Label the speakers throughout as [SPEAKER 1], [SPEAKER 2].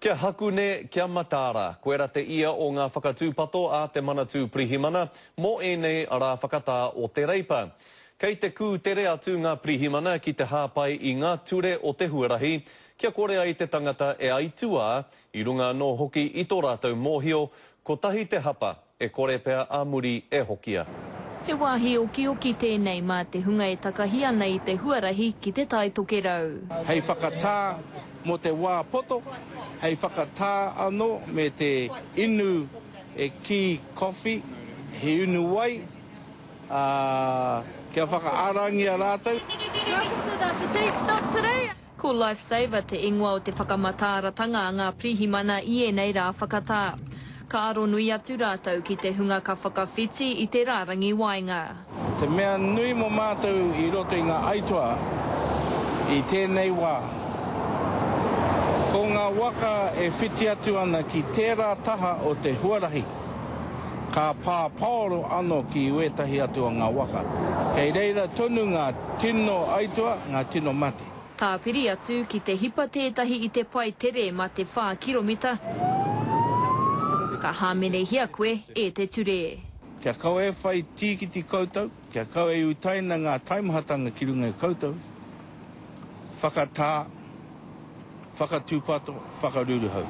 [SPEAKER 1] Kia hakune, kia matara, koe ra te ia o ngā whakatūpato a te manatū Pirihimana, mō ēnei ara whakatā o te reipa. Kei te kū tere atu ngā Pirihimana ki te hāpai i ngā ture o te huarahi, kia kore ai te tangata e aitua i runga no hoki i tō rātou mōhio, ko tahi te hapa e kore pea a muri e hokia.
[SPEAKER 2] He wāhi o ki tēnei mā te hunga e takahia nei te huarahi ki te tai tokerau.
[SPEAKER 3] Hei whakatā mo te wā poto, hei whakatā anō me te inu e ki kofi, he inu wai, kia whakaarangi a rātou.
[SPEAKER 2] Welcome to the fatigue stop today. Ko Lifesaver te ingoa o te whakamatāratanga a ngā Pirihimana i enei rā whakatā. Ka aro nui atu rātou ki te hunga ka whakawhiti i te rārangi wainga.
[SPEAKER 3] Te mea nui mo mātou i roto i ngā aitua i tēnei wā. Ko ngā waka e whiti atu ana ki tērā taha o te huarahi. Ka pāpaoro anō ki uetahi atu o ngā waka. Kei reira tonu ngā tino aitua, ngā tino mate.
[SPEAKER 2] Tā piri atu ki te hipa tētahi i te pai tere ma te 4 kiromita. Ka hāmene hia koe e te ture.
[SPEAKER 3] Kia kau e whai tīkiti koutou, kia kau e utaina ngā taimahatanga ki runga koutou. Whakatā, whakatūpato, whakaruruhau.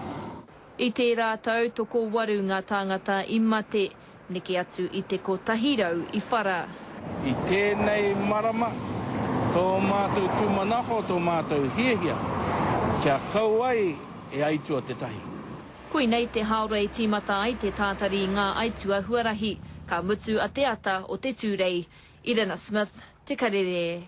[SPEAKER 2] I te rātou toko waru ngā tāngata i mate, neke atu i te kotahirau i whara.
[SPEAKER 3] I tēnei marama, tō mātou tūmanako, tō mātou hiehia, kia kau ai e aitua te tahi.
[SPEAKER 2] Koe nei te haurei tīmata ai te tātari ngā aitua huarahi, ka mutu a te ata o te tūrei. Irina Smith, Te Karere.